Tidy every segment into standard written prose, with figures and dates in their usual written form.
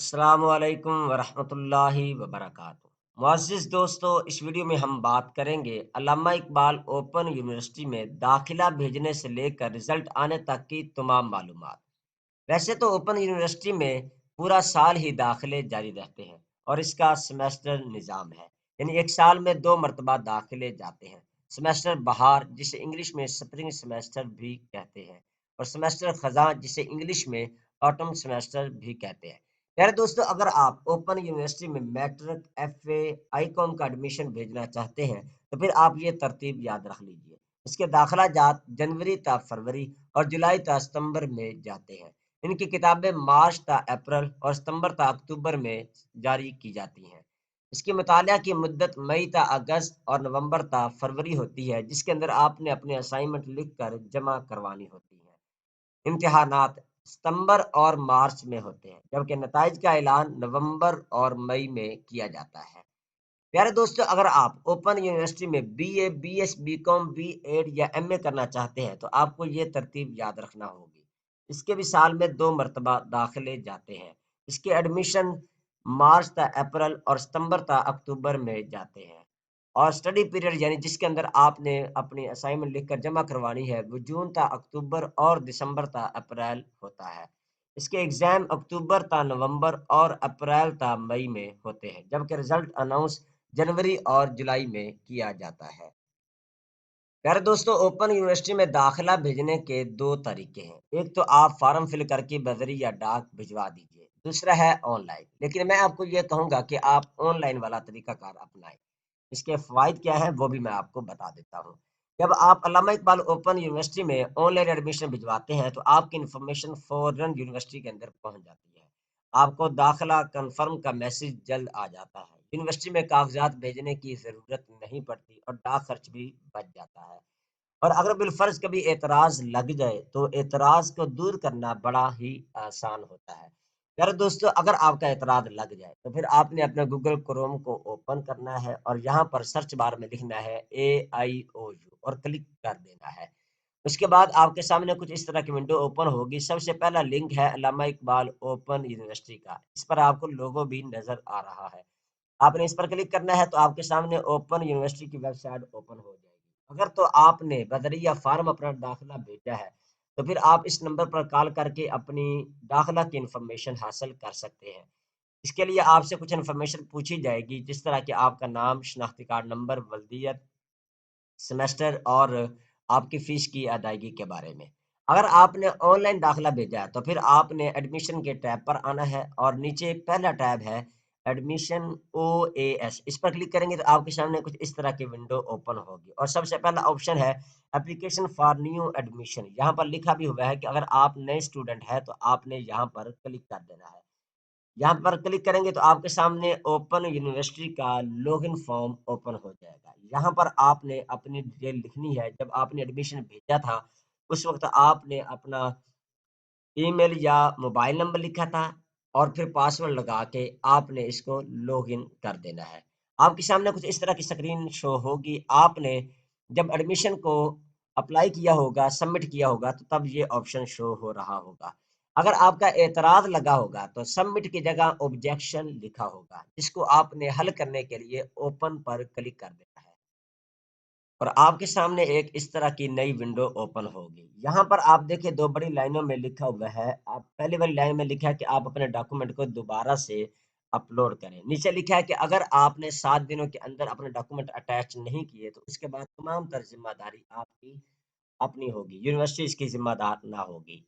السلام علیکم ورحمۃ اللہ وبرکاتہ۔ معزز دوستو، اس ویڈیو میں ہم بات کریں گے علامہ اقبال اوپن یونیورسٹی میں داخلہ بھیجنے سے لے کر رزلٹ آنے تک کی تمام معلومات۔ ویسے تو اوپن یونیورسٹی میں پورا سال ہی داخلے جاری رہتے ہیں اور اس کا سیمیسٹر نظام ہے، یعنی ایک سال میں 2 مرتبہ داخلے جاتے ہیں۔ سیمیسٹر بہار جسے انگلش میں سپرنگ سیمیسٹر بھی کہتے ہیں، اور سیمیسٹر خزاں جسے انگلش میں آٹم سیمیسٹر بھی کہتے ہیں۔ پیارے دوستو، اگر آپ اوپن یونیورسٹی میں میٹرک، ایف اے، آئی کام کا ایڈمیشن بھیجنا چاہتے ہیں تو پھر آپ یہ ترتیب یاد رکھ لیجئے۔ اس کے داخلہ جات جنوری تا فروری اور جولائی تا ستمبر میں جاتے ہیں۔ ان کی کتابیں مارچ تا اپریل اور ستمبر تا اکتوبر میں جاری کی جاتی ہیں۔ اس کی مطالعہ کی مدت مئی تا اگست اور نومبر تا فروری ہوتی ہے، جس کے اندر آپ نے اپنے اسائنمنٹ لکھ کر جمع کروانی ہوتی ہے۔ امتحانات ستمبر اور مارچ میں ہوتے ہیں، جبکہ نتائج کا اعلان نومبر اور مئی میں کیا جاتا ہے۔ پیارے دوستو، اگر آپ اوپن یونیورسٹی میں B A, B S, B Com, B Ed یا ایم اے کرنا چاہتے ہیں تو آپ کو یہ ترتیب یاد رکھنا ہوگی۔ اس کے بھی سال میں 2 مرتبہ داخلے جاتے ہیں۔ اس کے ایڈمیشن مارچ تا اپریل اور ستمبر تا اکتوبر میں جاتے ہیں، اور اسٹڈی پیریڈ یعنی جس کے اندر آپ نے اپنی اسائنمنٹ لکھ کر جمع کروانی ہے وہ جون تا اکتوبر اور دسمبر تا اپریل ہوتا ہے۔ اس کے ایگزام اکتوبر تا نومبر اور اپریل تا مئی میں ہوتے ہیں، جبکہ رزلٹ اناؤنس جنوری اور جولائی میں کیا جاتا ہے۔ پیارے دوستو، اوپن یونیورسٹی میں داخلہ بھیجنے کے 2 طریقے ہیں۔ ایک تو آپ فارم فل کر کے بذریعہ ڈاک بھجوا دیجیے، دوسرا ہے آن لائن، لیکن میں آپ کو یہ کہوں گا کہ آپ آن لائن والا طریقہ کار اپنائیں۔ اس کے فوائد کیا ہیں وہ بھی میں آپ کو بتا دیتا ہوں۔ جب آپ علامہ اقبال اوپن یونیورسٹی میں آن لائن ایڈمیشن بھجواتے ہیں تو آپ کی انفارمیشن فوراً یونیورسٹی کے اندر پہنچ جاتی ہے۔ آپ کو داخلہ کنفرم کا میسج جلد آ جاتا ہے۔ یونیورسٹی میں کاغذات بھیجنے کی ضرورت نہیں پڑتی اور ڈاک خرچ بھی بچ جاتا ہے۔ اور اگر بالفرض کبھی اعتراض لگ جائے تو اعتراض کو دور کرنا بڑا ہی آسان ہوتا ہے۔ یار دوستو، اگر آپ کا اعتراض لگ جائے تو پھر آپ نے اپنے گوگل کروم کو اوپن کرنا ہے اور یہاں پر سرچ بار میں لکھنا ہے AIOU اور کلک کر دینا ہے۔ اس کے بعد آپ کے سامنے کچھ اس طرح کی ونڈو اوپن ہوگی۔ سب سے پہلا لنک ہے علامہ اقبال اوپن یونیورسٹی کا، اس پر آپ کو لوگو بھی نظر آ رہا ہے۔ آپ نے اس پر کلک کرنا ہے تو آپ کے سامنے اوپن یونیورسٹی کی ویب سائٹ اوپن ہو جائے گی۔ اگر تو آپ نے بذریعہ فارم اپنا داخلہ بھیجا ہے تو پھر آپ اس نمبر پر کال کر کے اپنی داخلہ کی انفارمیشن حاصل کر سکتے ہیں۔ اس کے لیے آپ سے کچھ انفارمیشن پوچھی جائے گی، جس طرح کہ آپ کا نام، شناختی کارڈ نمبر، ولدیت، سیمیسٹر اور آپ کی فیس کی ادائیگی کے بارے میں۔ اگر آپ نے آن لائن داخلہ بھیجا ہے تو پھر آپ نے ایڈمیشن کے ٹیب پر آنا ہے، اور نیچے پہلا ٹیب ہے ایڈمیشن OAS، اس پر کلک کریں گے تو آپ کے سامنے کچھ اس طرح کی ونڈو اوپن ہوگی، اور سب سے پہلا آپشن ہے اپلیکیشن فار نیو ایڈمیشن۔ یہاں پر لکھا بھی ہوا ہے کہ اگر آپ نئے اسٹوڈنٹ ہیں تو آپ نے یہاں پر کلک کر دینا ہے۔ یہاں پر کلک کریں گے تو آپ کے سامنے اوپن یونیورسٹی کا لاگ ان فارم اوپن ہو جائے گا۔ یہاں پر آپ نے اپنی ڈیٹیل لکھنی ہے۔ جب آپ نے ایڈمیشن بھیجا تھا اس وقت آپ نے اپنا ای میل یا موبائل نمبر لکھا تھا، اور پھر پاسورڈ لگا کے آپ نے اس کو لاگ ان کر دینا ہے۔ آپ کے سامنے کچھ اس طرح کی اسکرین شو ہوگی۔ آپ نے جب ایڈمیشن کو اپلائی کیا ہوگا، سبمٹ کیا ہوگا، تو تب یہ آپشن شو ہو رہا ہوگا۔ اگر آپ کا اعتراض لگا ہوگا تو سبمٹ کی جگہ آبجیکشن لکھا ہوگا، جس کو آپ نے حل کرنے کے لیے اوپن پر کلک کر دینا ہے، اور آپ کے سامنے ایک اس طرح کی نئی ونڈو اوپن ہوگی۔ یہاں پر آپ دیکھیں 2 بڑی لائنوں میں لکھا ہوا ہے، آپ پہلی والی لائن میں لکھا ہے کہ آپ اپنے ڈاکومنٹ کو دوبارہ سے اپلوڈ کریں۔ نیچے لکھا ہے کہ اگر آپ نے 7 دنوں کے اندر اپنے ڈاکومنٹ اٹیچ نہیں کیے تو اس کے بعد تمام تر ذمہ داری آپ کی اپنی ہوگی، یونیورسٹی اس کی ذمہ دار نہ ہوگی۔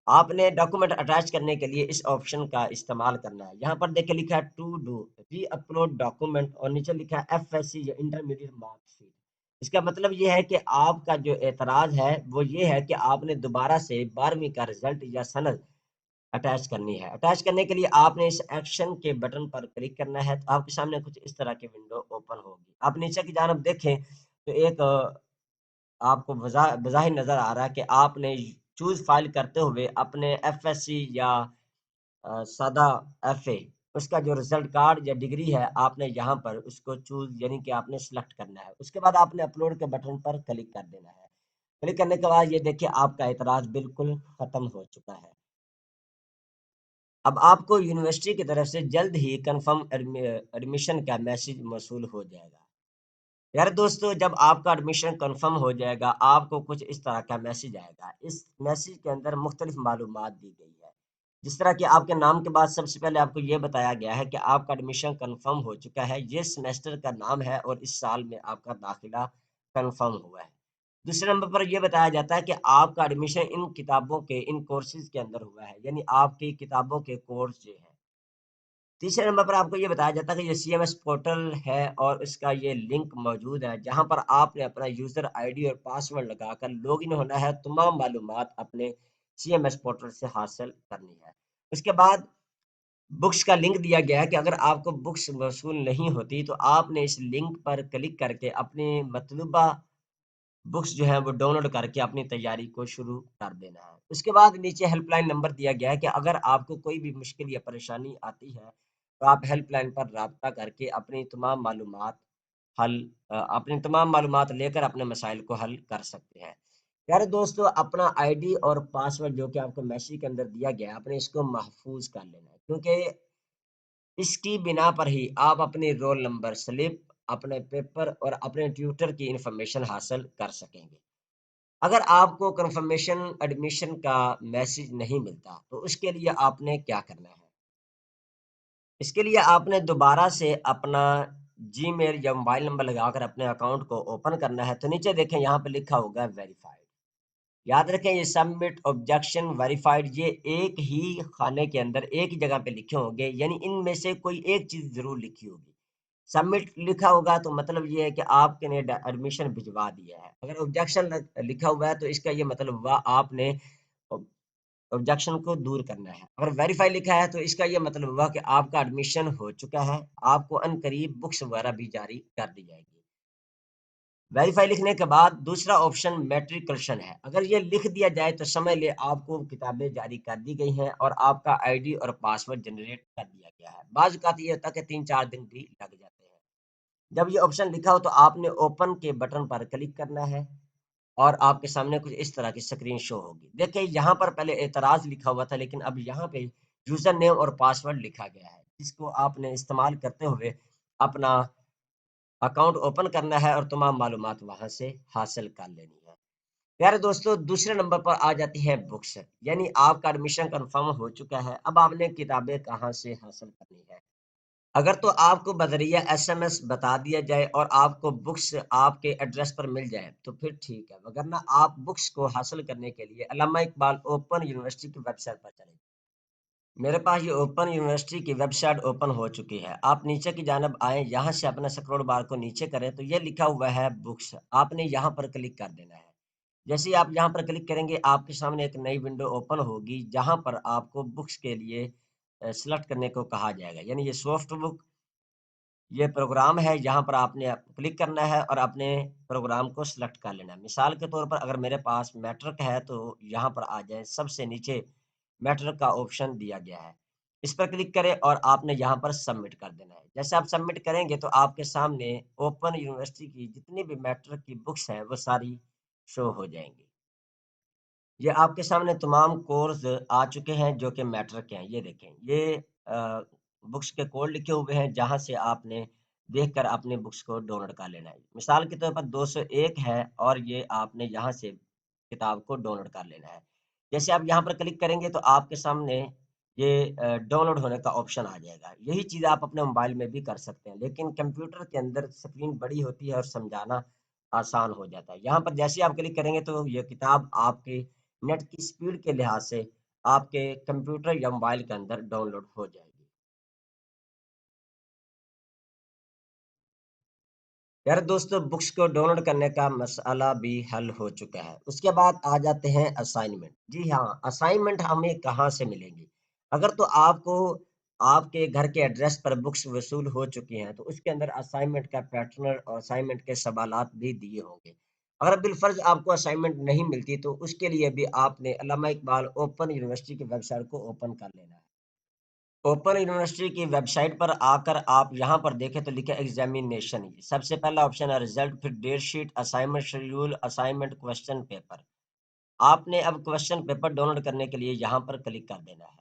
آپ نے ڈاکومنٹ اٹیچ کرنے کے لیے اس آپشن کا استعمال کرنا ہے۔ یہاں پر دیکھیں لکھا ہے to do re upload document, اور نیچے لکھا ہے FSC یا انٹرمیڈیٹ مارک شیٹ۔ اس کا مطلب یہ ہے کہ آپ کا جو اعتراض ہے وہ یہ ہے کہ آپ نے دوبارہ سے 12ویں کا رزلٹ یا سند اٹیچ کرنی ہے۔ اٹیچ کرنے کے لیے آپ نے اس ایکشن کے بٹن پر کلک کرنا ہے، تو آپ کے سامنے کچھ اس طرح کی ونڈو اوپن ہوگی۔ آپ نیچے کی جانب دیکھیں تو ایک آپ کو بظاہر نظر آ رہا ہے کہ آپ نے چوز فائل کرتے ہوئے اپنے FSC یا سادہ FA، اس کا جو رزلٹ کارڈ یا ڈگری ہے آپ نے یہاں پر اس کو چوز یعنی کہ آپ نے سلیکٹ کرنا ہے۔ اس کے بعد آپ نے اپلوڈ کے بٹن پر کلک کر دینا ہے۔ کلک کرنے کے بعد یہ دیکھیں آپ کا اعتراض بالکل ختم ہو چکا ہے۔ اب آپ کو یونیورسٹی کی طرف سے جلد ہی کنفرم ایڈمیشن کا میسج موصول ہو جائے گا۔ یار دوستو، جب آپ کا ایڈمیشن کنفرم ہو جائے گا آپ کو کچھ اس طرح کا میسج آئے گا۔ اس میسج کے اندر مختلف معلومات دی گئی ہے، جس طرح کہ آپ کے نام کے بعد سب سے پہلے آپ کو یہ بتایا گیا ہے کہ آپ کا ایڈمیشن کنفرم ہو چکا ہے، یہ سیمیسٹر کا نام ہے اور اس سال میں آپ کا داخلہ کنفرم ہوا ہے۔ دوسرے نمبر پر یہ بتایا جاتا ہے کہ آپ کا ایڈمیشن ان کتابوں کے ان کورسز کے اندر ہوا ہے، یعنی آپ کی کتابوں کے کورس جو ہیں۔ تیسرے نمبر پر آپ کو یہ بتایا جاتا ہے کہ یہ سی ایم ایس پورٹل ہے اور اس کا یہ لنک موجود ہے، جہاں پر آپ نے اپنا یوزر آئی ڈی اور پاسورڈ لگا کر لاگ ان ہونا ہے، تمام معلومات اپنے سی ایم ایس پورٹل سے حاصل کرنی ہے۔ اس کے بعد بکس کا لنک دیا گیا ہے کہ اگر آپ کو بکس موصول نہیں ہوتی تو آپ نے اس لنک پر کلک کر کے اپنی مطلوبہ بکس جو ہیں وہ ڈاؤن لوڈ کر کے اپنی تیاری کو شروع کر دینا ہے۔ اس کے بعد نیچے ہیلپ لائن نمبر دیا گیا ہے کہ اگر آپ کو کوئی بھی مشکل یا پریشانی آتی ہے تو آپ ہیلپ لائن پر رابطہ کر کے حل اپنی تمام معلومات لے کر اپنے مسائل کو حل کر سکتے ہیں۔ یار دوستو، اپنا آئی ڈی اور پاسورڈ جو کہ آپ کو میسج کے اندر دیا گیا ہے، آپ نے اس کو محفوظ کر لینا ہے، کیونکہ اس کی بنا پر ہی آپ اپنی رول نمبر سلپ، اپنے پیپر اور اپنے ٹیوٹر کی انفارمیشن حاصل کر سکیں گے۔ اگر آپ کو کنفرمیشن ایڈمیشن کا میسج نہیں ملتا تو اس کے لیے آپ نے کیا کرنا ہے؟ اس کے لیے آپ نے دوبارہ سے اپنا جی میل یا موبائل نمبر لگا کر اپنے اکاؤنٹ کو اوپن کرنا ہے۔ تو نیچے دیکھیں یہاں پہ لکھا ہوگا ویریفائڈ، یاد رکھیں یہ سبمٹ آبجیکشن ویریفائڈ یہ ایک ہی خانے کے اندر ایک ہی جگہ پہ لکھے ہوں گے، یعنی ان میں سے کوئی ایک چیز ضرور لکھی ہوگی۔ سبمٹ لکھا ہوگا تو مطلب یہ ہے کہ آپ نے ایڈمیشن بھجوا دیا ہے، اگر آبجیکشن لکھا ہوا ہے تو اس کا یہ مطلب ہوا آپ نے آبجیکشن کو دور کرنا ہے، اگر ویریفائی لکھا ہے تو اس کا یہ مطلب ہوا کہ آپ کا ایڈمیشن ہو چکا ہے، آپ کو ان قریب بکس وغیرہ بھی جاری کر دی جائے گی۔ ویریفائی لکھنے کے بعد دوسرا آپشن میٹریکلشن ہے، اگر یہ لکھ دیا جائے تو سمجھ لے آپ کو کتابیں جاری کر دی گئی ہیں اور آپ کا آئی ڈی اور پاسورڈ جنریٹ کر دیا گیا ہے۔ بعض اوقات یہ ہوتا ہے کہ 3-4 دن بھی لگ جاتے ہیں۔ جب یہ آپشن لکھا ہو تو آپ نے اوپن کے بٹن پر کلک کرنا ہے اور آپ کے سامنے کچھ اس طرح کی اسکرین شو ہوگی۔ دیکھیں یہاں پر پہلے اعتراض لکھا ہوا تھا، لیکن اب یہاں پہ یوزر نیم اور پاسورڈ لکھا گیا ہے، جس کو آپ نے استعمال کرتے ہوئے اپنا اکاؤنٹ اوپن کرنا ہے اور تمام معلومات وہاں سے حاصل کر لینی ہے۔ پیارے دوستو، دوسرے نمبر پر آ جاتی ہے بکس، یعنی آپ کا ایڈمیشن کنفرم ہو چکا ہے، اب آپ نے کتابیں کہاں سے حاصل کرنی ہے؟ اگر تو آپ کو بذریعہ ایس ایم ایس بتا دیا جائے اور آپ کو بکس آپ کے ایڈریس پر مل جائے تو پھر ٹھیک ہے، وگرنہ آپ بکس کو حاصل کرنے کے لیے علامہ اقبال اوپن یونیورسٹی کی ویب سائٹ پر چلیں۔ میرے پاس یہ اوپن یونیورسٹی کی ویب سائٹ اوپن ہو چکی ہے، آپ نیچے کی جانب آئیں، یہاں سے اپنا سکرول بار کو نیچے کریں تو یہ لکھا ہوا ہے بکس، آپ نے یہاں پر کلک کر دینا ہے۔ جیسے ہی آپ یہاں پر کلک کریں گے آپ کے سامنے ایک نئی ونڈو اوپن ہوگی، جہاں پر آپ کو بکس کے لیے سلیکٹ کرنے کو کہا جائے گا، یعنی یہ سافٹ بک یہ پروگرام ہے، یہاں پر آپ نے کلک کرنا ہے اور اپنے پروگرام کو سلیکٹ کر لینا ہے۔ مثال کے طور پر اگر میرے پاس میٹرک ہے تو یہاں پر آ جائیں، سب سے نیچے میٹرک کا آپشن دیا گیا ہے، اس پر کلک کریں اور آپ نے یہاں پر سبمٹ کر دینا ہے۔ جیسے آپ سبمٹ کریں گے تو آپ کے سامنے اوپن یونیورسٹی کی جتنی بھی میٹرک کی بکس ہیں وہ ساری شو ہو جائیں گی۔ یہ آپ کے سامنے تمام کورس آ چکے ہیں جو کہ میٹرک کے ہیں، یہ دیکھیں یہ بکس کے کوڈ لکھے ہوئے ہیں، جہاں سے آپ نے دیکھ کر اپنے بکس کو ڈاؤن لوڈ کر لینا ہے۔ مثال کے طور پر 201 ہے اور یہ آپ نے یہاں سے کتاب کو ڈاؤن لوڈ کر لینا ہے۔ جیسے آپ یہاں پر کلک کریں گے تو آپ کے سامنے یہ ڈاؤن لوڈ ہونے کا آپشن آ جائے گا۔ یہی چیز آپ اپنے موبائل میں بھی کر سکتے ہیں، لیکن کمپیوٹر کے اندر اسکرین بڑی ہوتی ہے اور سمجھانا آسان ہو جاتا ہے۔ یہاں پر جیسے ہی آپ کلک کریں گے تو یہ کتاب آپ کے نیٹ کی سپیڈ کے لحاظ سے آپ کے کمپیوٹر یا موبائل کے اندر ڈاؤن لوڈ ہو جائے گی۔ یار دوستو، بکس کو ڈاؤن لوڈ کرنے کا مسئلہ بھی حل ہو چکا ہے۔ اس کے بعد آ جاتے ہیں اسائنمنٹ۔ جی ہاں، اسائنمنٹ ہمیں کہاں سے ملیں گی؟ اگر تو آپ کو آپ کے گھر کے ایڈریس پر بکس وصول ہو چکی ہیں تو اس کے اندر اسائنمنٹ کا پیٹرن اور اسائنمنٹ کے سوالات بھی دیے ہوں گے۔ اگر بالفرض آپ کو اسائنمنٹ نہیں ملتی تو اس کے لیے بھی آپ نے علامہ اقبال اوپن یونیورسٹی کی ویب سائٹ کو اوپن کر لینا ہے۔ اوپن یونیورسٹی کی ویب سائٹ پر آ کر آپ یہاں پر دیکھیں تو لکھے ایگزامینیشن، سب سے پہلا آپشن ہے رزلٹ، پھر date sheet, assignment schedule, assignment question paper. آپ نے اب کوسچن پیپر ڈاؤن لوڈ کرنے کے لیے یہاں پر کلک کر دینا ہے۔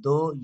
2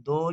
2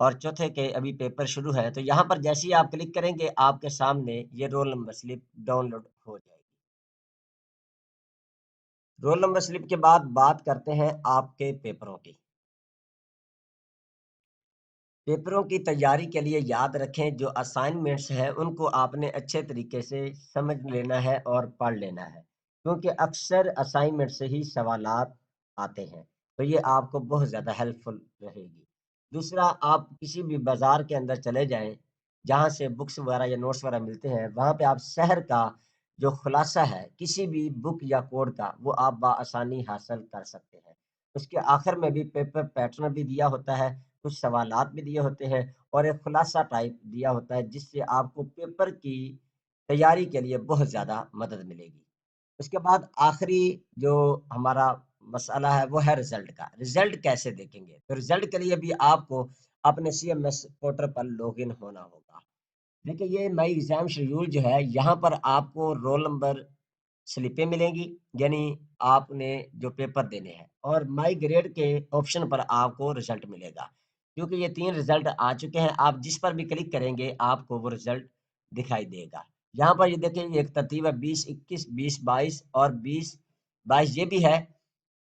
اور چوتھے کے ابھی پیپر شروع ہے، تو یہاں پر جیسے ہی آپ کلک کریں گے آپ کے سامنے یہ roll number slip download ہو جائے گی۔ رول نمبر سلپ کے بعد بات کرتے ہیں آپ کے پیپروں کی۔ پیپروں کی تیاری کے لیے یاد رکھیں جو اسائنمنٹس ہیں ان کو آپ نے اچھے طریقے سے سمجھ لینا ہے اور پڑھ لینا ہے، کیونکہ اکثر اسائنمنٹ سے ہی سوالات آتے ہیں، تو یہ آپ کو بہت زیادہ ہیلپ فل رہے گی۔ دوسرا، آپ کسی بھی بازار کے اندر چلے جائیں جہاں سے بکس وغیرہ یا نوٹس وغیرہ ملتے ہیں، وہاں پہ آپ شہر کا جو خلاصہ ہے کسی بھی بک یا کوڈ کا وہ آپ بآسانی حاصل کر سکتے ہیں۔ اس کے آخر میں بھی پیپر پیٹرن بھی دیا ہوتا ہے، کچھ سوالات بھی دیے ہوتے ہیں اور ایک خلاصہ ٹائپ دیا ہوتا ہے جس سے آپ کو پیپر کی تیاری کے لیے بہت زیادہ مدد ملے گی۔ اس کے بعد آخری جو ہمارا مسئلہ ہے وہ ہے رزلٹ کا۔ رزلٹ کیسے دیکھیں گے؟ تو رزلٹ کے لیے بھی آپ کو اپنے سی ایم ایس پورٹل پر لاگ ان ہونا ہوگا۔ دیکھیں یہ مائی ایگزام شیڈیول جو ہے یہاں پر آپ کو رول نمبر سلپیں ملیں گی، یعنی آپ نے جو پیپر دینے ہیں، اور مائی گریڈ کے آپشن پر آپ کو رزلٹ ملے گا، کیونکہ یہ تین رزلٹ آ چکے ہیں۔ آپ جس پر بھی کلک کریں گے آپ کو وہ رزلٹ دکھائی دے گا۔ یہاں پر یہ دیکھیں یہ ایک ترتیب ہے 20 21 20 22 اور 20 22 یہ بھی ہے،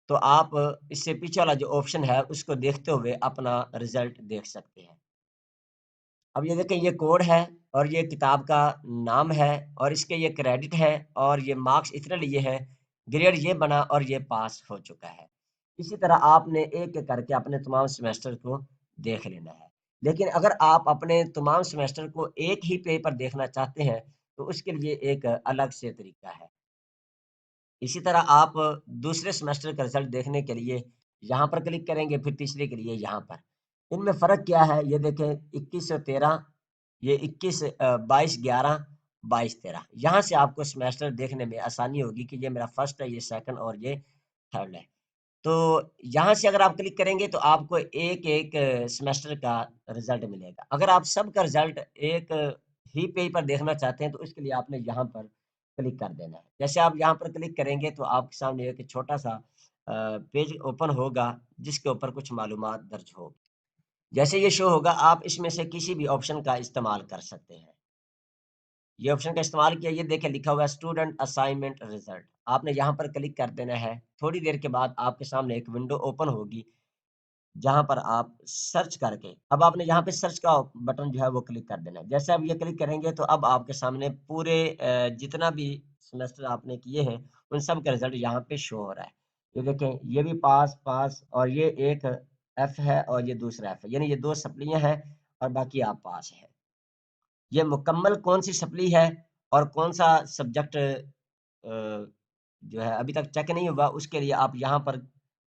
تو آپ اس سے پیچھے والا جو آپشن ہے اس کو دیکھتے ہوئے اپنا رزلٹ دیکھ سکتے ہیں۔ اب یہ دیکھیں یہ کوڈ ہے اور یہ کتاب کا نام ہے اور اس کے یہ کریڈٹ ہے اور یہ مارکس اتنے لیے ہیں، گریڈ یہ بنا اور یہ پاس ہو چکا ہے۔ اسی طرح آپ نے ایک ایک کر کے اپنے تمام سمیسٹر کو دیکھ لینا ہے، لیکن اگر آپ اپنے تمام سمیسٹر کو ایک ہی پیپر دیکھنا چاہتے ہیں تو اس کے لیے ایک الگ سے طریقہ ہے۔ اسی طرح آپ دوسرے سمیسٹر کا رزلٹ دیکھنے کے لیے یہاں پر کلک کریں گے، پھر تیسرے کے لیے یہاں پر۔ ان میں فرق کیا ہے یہ دیکھیں 2113، یہ 22 11 22 13، یہاں سے آپ کو سمیسٹر دیکھنے میں آسانی ہوگی کہ یہ میرا فرسٹ ہے، یہ سیکنڈ اور یہ تھرڈ ہے۔ تو یہاں سے اگر آپ کلک کریں گے تو آپ کو ایک ایک سمیسٹر کا رزلٹ ملے گا۔ اگر آپ سب کا رزلٹ ایک ہی پیج پر دیکھنا چاہتے ہیں تو اس کے لیے آپ نے یہاں پر کلک کر دینا ہے۔ جیسے آپ یہاں پر کلک کریں گے تو آپ کے سامنے ایک چھوٹا سا پیج اوپن ہوگا جس کے اوپر کچھ معلومات درج ہوگی۔ جیسے یہ شو ہوگا آپ اس میں سے کسی بھی آپشن کا استعمال کر سکتے ہیں۔ یہ آپشن کا استعمال کیا، یہ دیکھیں لکھا ہوا ہے اسٹوڈنٹ اسائنمنٹ رزلٹ، آپ نے یہاں پر کلک کر دینا ہے۔ تھوڑی دیر کے بعد آپ کے سامنے ایک ونڈو اوپن ہوگی جہاں پر آپ سرچ کر کے، اب آپ نے یہاں پہ سرچ کا بٹن جو ہے وہ کلک کر دینا ہے۔ جیسے آپ یہ کلک کریں گے تو اب آپ کے سامنے پورے جتنا بھی سیمسٹر آپ نے کیے ہیں ان سب کا رزلٹ یہاں پہ شو ہو رہا ہے۔ یہ دیکھیں یہ بھی پاس پاس اور یہ ایک ایف ہے اور یہ دوسرا ایف ہے، یعنی یہ دو سپلیاں ہیں اور باقی آپ پاس ہیں۔ یہ مکمل کون سی سپلی ہے اور کون سا سبجیکٹ جو ہے ابھی تک چیک نہیں ہوا، اس کے لیے آپ یہاں پر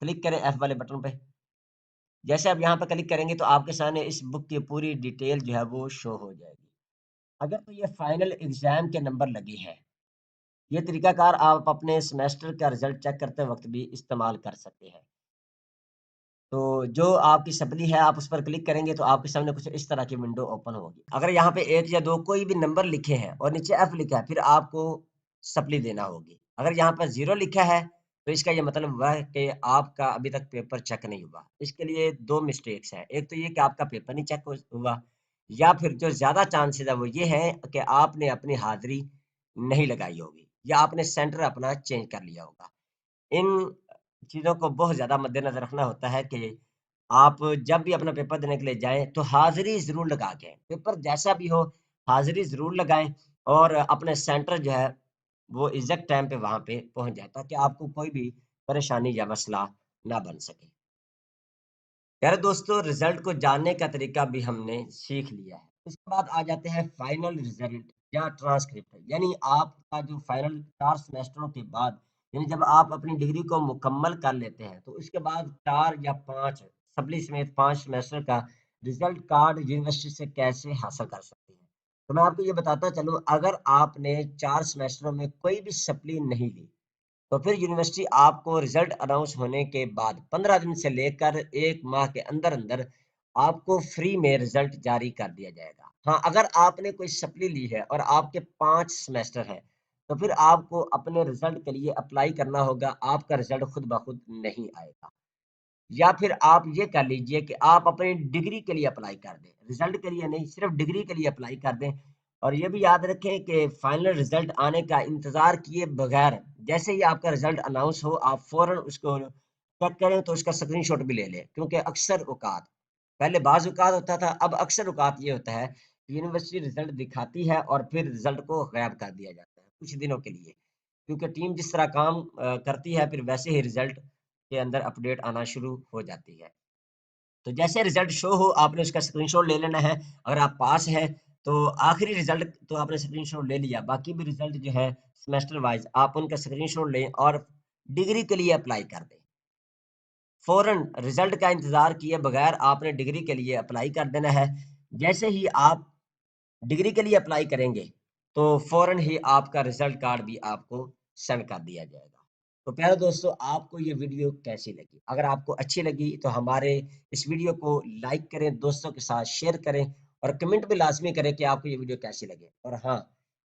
کلک کریں ایف والے بٹن پہ۔ جیسے آپ یہاں پہ کلک کریں گے تو آپ کے سامنے اس بک کی پوری ڈیٹیل جو ہے وہ شو ہو جائے گی۔ اگر تو یہ فائنل ایگزام کے نمبر لگے ہیں، یہ طریقہ کار آپ اپنے سمیسٹر کا رزلٹ چیک کرتے وقت بھی استعمال کر سکتے ہیں۔ تو جو آپ کی سپلی ہے آپ اس پر کلک کریں گے تو آپ کے سامنے کچھ اس طرح کی ونڈو اوپن ہوگی۔ اگر یہاں پہ 1 یا 2 کوئی بھی نمبر لکھے ہیں اور نیچے ایف لکھا ہے پھر آپ کو سپلی دینا ہوگی۔ اگر یہاں پر 0 لکھا ہے تو اس کا یہ مطلب ہوا ہے کہ آپ کا ابھی تک پیپر چیک نہیں ہوا۔ اس کے لیے 2 مسٹیکس ہیں، ایک تو یہ کہ آپ کا پیپر نہیں چیک ہوا، یا پھر جو زیادہ چانسز ہے وہ یہ ہے کہ آپ نے اپنی حاضری نہیں لگائی ہوگی یا آپ نے سینٹر اپنا چینج کر لیا ہوگا۔ ان چیزوں کو بہت زیادہ مد نظر رکھنا ہوتا ہے کہ آپ جب بھی اپنا پیپر دینے کے لیے جائیں تو حاضری ضرور لگا کے، پیپر جیسا بھی ہو حاضری ضرور لگائیں اور اپنے سینٹر جو ہے وہ ایگزیکٹ ٹائم پہ وہاں پہ پہنچ جائے تاکہ آپ کو کوئی بھی پریشانی یا مسئلہ نہ بن سکے۔ پیارے دوستو، رزلٹ کو جاننے کا طریقہ بھی ہم نے سیکھ لیا ہے۔ اس کے بعد آ جاتے ہیں فائنل رزلٹ یا ٹرانسکرپٹ، یعنی آپ کا جو فائنل 4 سمیسٹروں کے بعد، یعنی جب آپ اپنی ڈگری کو مکمل کر لیتے ہیں تو اس کے بعد 4 یا 5 سپلی سمیت 5 سمیسٹر کا رزلٹ کارڈ یونیورسٹی سے کیسے حاصل کر سکتے ہیں۔ تو میں آپ کو یہ بتاتا چلوں، اگر آپ نے 4 سمیسٹروں میں کوئی بھی سپلی نہیں لی تو پھر یونیورسٹی آپ کو رزلٹ اناؤنس ہونے کے بعد 15 دن سے لے کر 1 ماہ کے اندر اندر آپ کو فری میں رزلٹ جاری کر دیا جائے گا۔ ہاں، اگر آپ نے کوئی سپلی لی ہے اور آپ کے 5 سمیسٹر ہیں تو پھر آپ کو اپنے رزلٹ کے لیے اپلائی کرنا ہوگا، آپ کا رزلٹ خود بخود نہیں آئے گا۔ یا پھر آپ یہ کر لیجئے کہ آپ اپنی ڈگری کے لیے اپلائی کر دیں، رزلٹ کے لیے نہیں، صرف ڈگری کے لیے اپلائی کر دیں۔ اور یہ بھی یاد رکھیں کہ فائنل رزلٹ آنے کا انتظار کیے بغیر جیسے ہی آپ کا رزلٹ اناؤنس ہو آپ فوراً اس کو چیک کریں تو اس کا اسکرین شاٹ بھی لے لیں، کیونکہ اکثر اوقات پہلے بعض اوقات ہوتا تھا، اب اکثر اوقات یہ ہوتا ہے کہ یونیورسٹی رزلٹ دکھاتی ہے اور پھر رزلٹ کو غائب کر دیا جاتا ہے کچھ دنوں کے لیے، کیونکہ ٹیم جس طرح کام کرتی ہے پھر ویسے ہی رزلٹ کے اندر اپڈیٹ آنا شروع ہو جاتی ہے۔ تو جیسے رزلٹ شو ہو آپ نے اس کا اسکرین شاٹ لے لینا ہے، اگر آپ پاس ہیں تو آخری رزلٹ تو آپ نے اسکرین شاٹ لے لیا، باقی بھی رزلٹ جو ہے سیمسٹر وائز آپ ان کا اسکرین شاٹ لیں اور ڈگری کے لیے اپلائی کر دیں۔ فوراً رزلٹ کا انتظار کیے بغیر آپ نے ڈگری کے لیے اپلائی کر دینا ہے۔ جیسے ہی آپ ڈگری کے لیے اپلائی کریں گے تو فوراً ہی آپ کا رزلٹ کارڈ بھی آپ کو سینڈ کر دیا جائے گا۔ تو پیارے دوستو آپ کو یہ ویڈیو کیسی لگی؟ اگر آپ کو اچھی لگی تو ہمارے اس ویڈیو کو لائک کریں، دوستوں کے ساتھ شیئر کریں اور کمنٹ بھی لازمی کریں کہ آپ کو یہ ویڈیو کیسی لگے، اور ہاں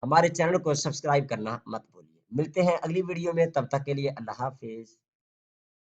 ہمارے چینل کو سبسکرائب کرنا مت بھولیے۔ ملتے ہیں اگلی ویڈیو میں، تب تک کے لیے اللہ حافظ۔